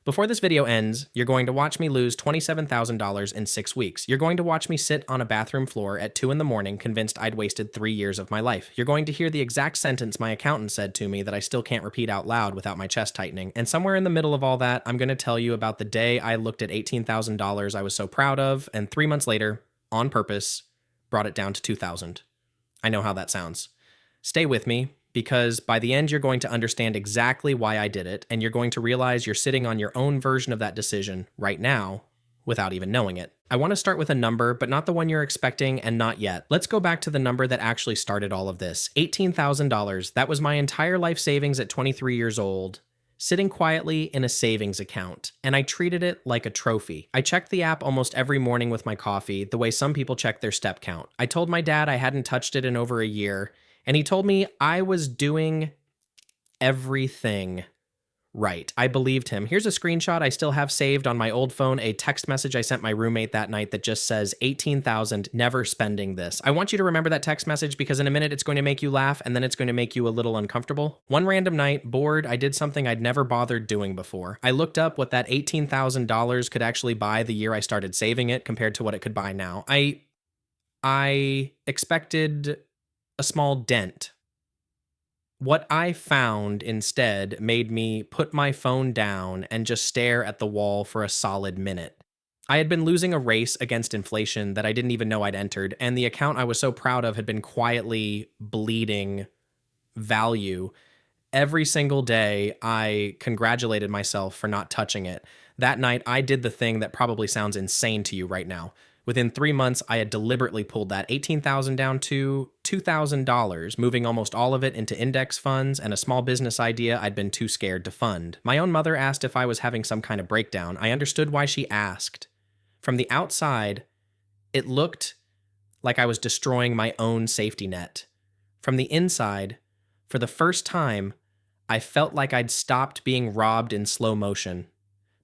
Before this video ends, you're going to watch me lose $27,000 in 6 weeks. You're going to watch me sit on a bathroom floor at 2 in the morning convinced I'd wasted 3 years of my life. You're going to hear the exact sentence my accountant said to me that I still can't repeat out loud without my chest tightening. And somewhere in the middle of all that, I'm going to tell you about the day I looked at $18,000 I was so proud of, and 3 months later, on purpose, brought it down to $2,000. I know how that sounds. Stay with me, because by the end, you're going to understand exactly why I did it, and you're going to realize you're sitting on your own version of that decision right now without even knowing it. I want to start with a number, but not the one you're expecting and not yet. Let's go back to the number that actually started all of this. $18,000. That was my entire life savings at 23 years old, sitting quietly in a savings account, and I treated it like a trophy. I checked the app almost every morning with my coffee, the way some people check their step count. I told my dad I hadn't touched it in over a year, and he told me I was doing everything right. I believed him. Here's a screenshot I still have saved on my old phone, a text message I sent my roommate that night that just says, 18,000, never spending this. I want you to remember that text message because in a minute it's going to make you laugh and then it's going to make you a little uncomfortable. One random night, bored, I did something I'd never bothered doing before. I looked up what that $18,000 could actually buy the year I started saving it compared to what it could buy now. I expected a small dent. What I found instead made me put my phone down and just stare at the wall for a solid minute. I had been losing a race against inflation that I didn't even know I'd entered, and the account I was so proud of had been quietly bleeding value. Every single day, I congratulated myself for not touching it. That night, I did the thing that probably sounds insane to you right now. Within 3 months, I had deliberately pulled that $18,000 down to $2,000, moving almost all of it into index funds and a small business idea I'd been too scared to fund. My own mother asked if I was having some kind of breakdown. I understood why she asked. From the outside, it looked like I was destroying my own safety net. From the inside, for the first time, I felt like I'd stopped being robbed in slow motion.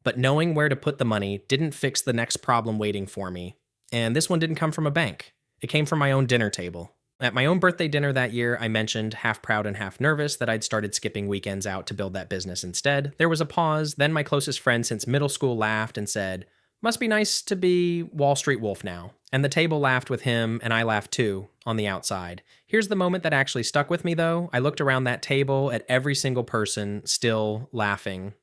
But knowing where to put the money didn't fix the next problem waiting for me. And this one didn't come from a bank. It came from my own dinner table. At my own birthday dinner that year, I mentioned, half proud and half nervous, that I'd started skipping weekends out to build that business instead. There was a pause, then my closest friend since middle school laughed and said, "Must be nice to be Wall Street Wolf now." And the table laughed with him, and I laughed too, on the outside. Here's the moment that actually stuck with me though. I looked around that table at every single person still laughing,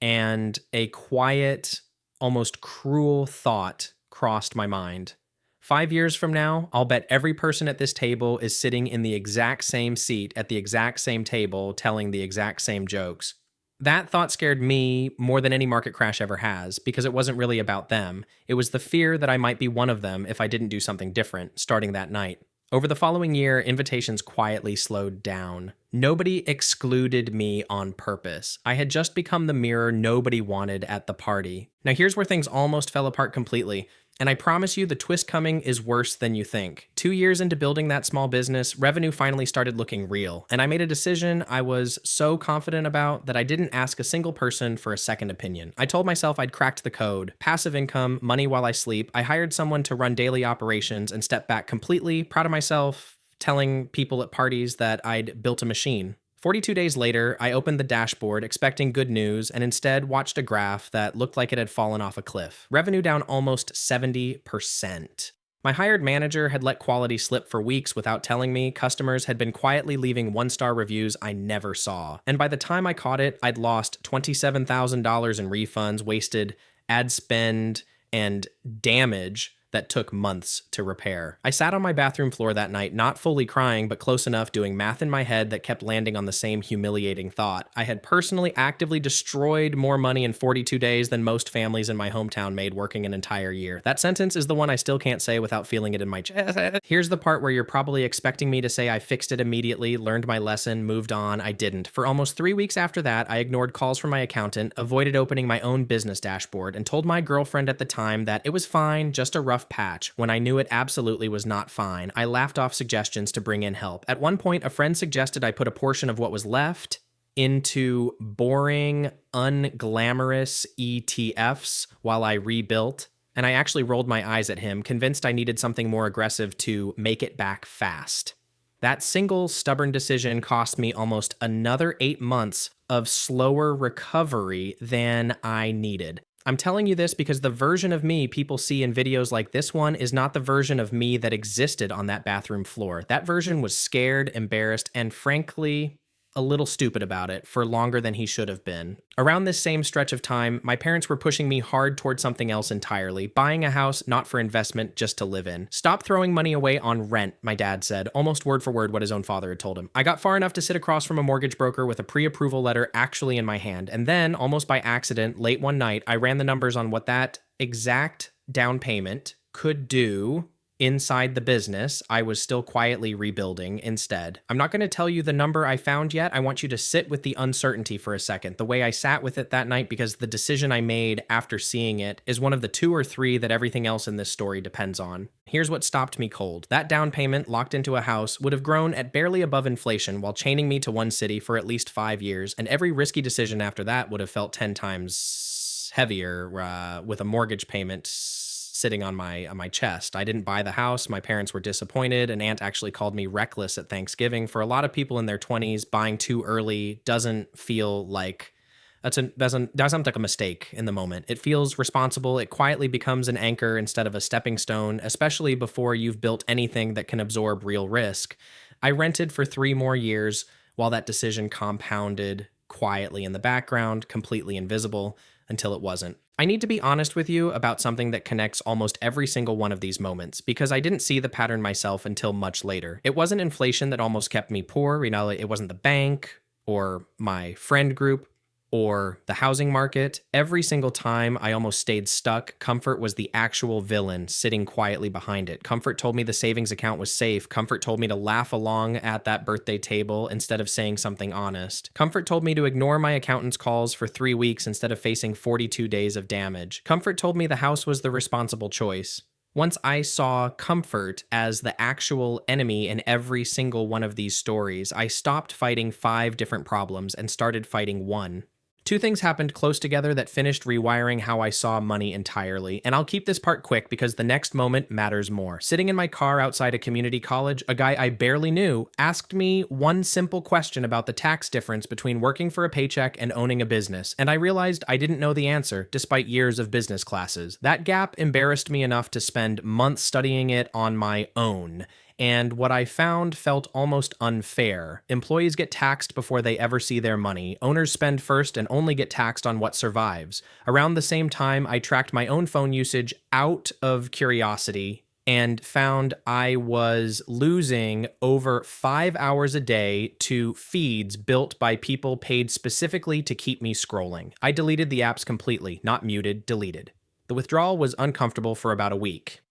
and a quiet, almost cruel thought crossed my mind. 5 years from now, I'll bet every person at this table is sitting in the exact same seat at the exact same table telling the exact same jokes. That thought scared me more than any market crash ever has, because it wasn't really about them. It was the fear that I might be one of them if I didn't do something different, starting that night. Over the following year, invitations quietly slowed down. Nobody excluded me on purpose. I had just become the mirror nobody wanted at the party. Now here's where things almost fell apart completely. And I promise you the twist coming is worse than you think. 2 years into building that small business, revenue finally started looking real. And I made a decision I was so confident about that I didn't ask a single person for a second opinion. I told myself I'd cracked the code. Passive income, money while I sleep. I hired someone to run daily operations and stepped back completely, proud of myself, telling people at parties that I'd built a machine. 42 days later, I opened the dashboard expecting good news and instead watched a graph that looked like it had fallen off a cliff. Revenue down almost 70%. My hired manager had let quality slip for weeks without telling me. Customers had been quietly leaving one-star reviews I never saw. And by the time I caught it, I'd lost $27,000 in refunds, wasted ad spend, and damage that took months to repair. I sat on my bathroom floor that night, not fully crying, but close enough, doing math in my head that kept landing on the same humiliating thought. I had personally actively destroyed more money in 42 days than most families in my hometown made working an entire year. That sentence is the one I still can't say without feeling it in my chest. Here's the part where you're probably expecting me to say I fixed it immediately, learned my lesson, moved on. I didn't. For almost 3 weeks after that, I ignored calls from my accountant, avoided opening my own business dashboard, and told my girlfriend at the time that it was fine, just a rough patch, when I knew it absolutely was not fine. I laughed off suggestions to bring in help. At one point, a friend suggested I put a portion of what was left into boring, unglamorous ETFs while I rebuilt, and I actually rolled my eyes at him, convinced I needed something more aggressive to make it back fast. That single stubborn decision cost me almost another 8 months of slower recovery than I needed. I'm telling you this because the version of me people see in videos like this one is not the version of me that existed on that bathroom floor. That version was scared, embarrassed, and frankly, a little stupid about it for longer than he should have been. Around this same stretch of time, my parents were pushing me hard towards something else entirely, buying a house not for investment, just to live in. Stop throwing money away on rent, my dad said, almost word for word what his own father had told him. I got far enough to sit across from a mortgage broker with a pre-approval letter actually in my hand, and then, almost by accident, late one night, I ran the numbers on what that exact down payment could do inside the business I was still quietly rebuilding instead. I'm not going to tell you the number I found yet. I want you to sit with the uncertainty for a second, the way I sat with it that night, because the decision I made after seeing it is one of the 2 or 3 that everything else in this story depends on. Here's what stopped me cold. That down payment locked into a house would have grown at barely above inflation while chaining me to one city for at least 5 years, and every risky decision after that would have felt 10 times heavier with a mortgage payment sitting on my chest. I didn't buy the house. My parents were disappointed. An aunt actually called me reckless at Thanksgiving. For a lot of people in their 20s, buying too early doesn't feel like doesn't sound like a mistake in the moment. It feels responsible. It quietly becomes an anchor instead of a stepping stone, especially before you've built anything that can absorb real risk. I rented for 3 more years while that decision compounded quietly in the background, completely invisible, until it wasn't. I need to be honest with you about something that connects almost every single one of these moments, because I didn't see the pattern myself until much later. It wasn't inflation that almost kept me poor. It wasn't the bank or my friend group or the housing market. Every single time I almost stayed stuck, comfort was the actual villain sitting quietly behind it. Comfort told me the savings account was safe. Comfort told me to laugh along at that birthday table instead of saying something honest. Comfort told me to ignore my accountant's calls for 3 weeks instead of facing 42 days of damage. Comfort told me the house was the responsible choice. Once I saw comfort as the actual enemy in every single one of these stories, I stopped fighting 5 different problems and started fighting one. 2 things happened close together that finished rewiring how I saw money entirely, and I'll keep this part quick because the next moment matters more. Sitting in my car outside a community college, a guy I barely knew asked me one simple question about the tax difference between working for a paycheck and owning a business, and I realized I didn't know the answer despite years of business classes. That gap embarrassed me enough to spend months studying it on my own. And what I found felt almost unfair. Employees get taxed before they ever see their money. Owners spend first and only get taxed on what survives. Around the same time, I tracked my own phone usage out of curiosity and found I was losing over 5 hours a day to feeds built by people paid specifically to keep me scrolling. I deleted the apps completely, not muted, deleted. The withdrawal was uncomfortable for about a week.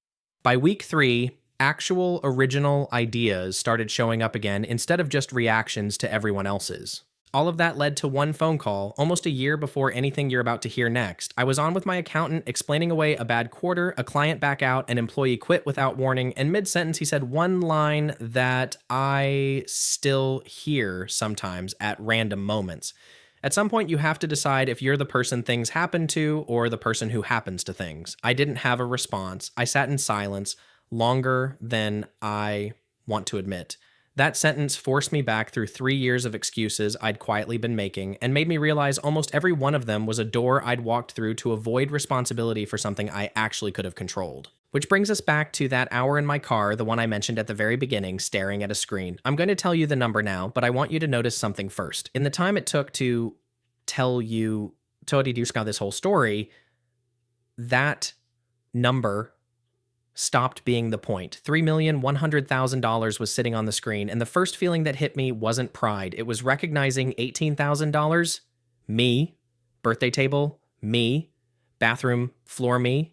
By week 3, actual original ideas started showing up again instead of just reactions to everyone else's. All of that led to one phone call, almost a year before anything you're about to hear next. I was on with my accountant explaining away a bad quarter, a client back out, an employee quit without warning, and mid-sentence he said one line that I still hear sometimes at random moments. At some point, you have to decide if you're the person things happen to or the person who happens to things. I didn't have a response. I sat in silence, longer than I want to admit. That sentence forced me back through 3 years of excuses I'd quietly been making and made me realize almost every one of them was a door I'd walked through to avoid responsibility for something I actually could have controlled. Which brings us back to that hour in my car, the one I mentioned at the very beginning, staring at a screen. I'm going to tell you the number now, but I want you to notice something first. In the time it took to tell you this whole story, that number stopped being the point. $3,100,000 was sitting on the screen, and the first feeling that hit me wasn't pride. It was recognizing $18,000, me, birthday table, me, bathroom floor, me,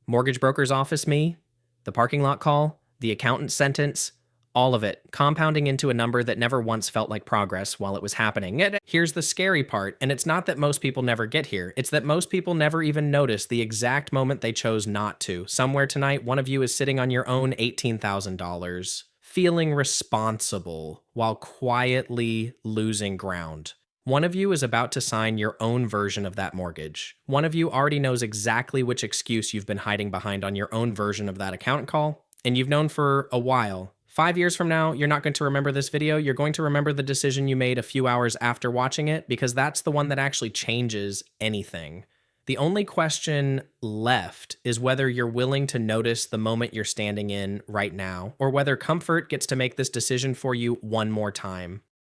mortgage broker's office, me, the parking lot call, the accountant's sentence, all of it, compounding into a number that never once felt like progress while it was happening. And here's the scary part, and it's not that most people never get here. It's that most people never even notice the exact moment they chose not to. Somewhere tonight, one of you is sitting on your own $18,000, feeling responsible while quietly losing ground. One of you is about to sign your own version of that mortgage. One of you already knows exactly which excuse you've been hiding behind on your own version of that accountant call, and you've known for a while, 5 years from now, you're not going to remember this video. You're going to remember the decision you made a few hours after watching it because that's the one that actually changes anything. The only question left is whether you're willing to notice the moment you're standing in right now, or whether comfort gets to make this decision for you one more time.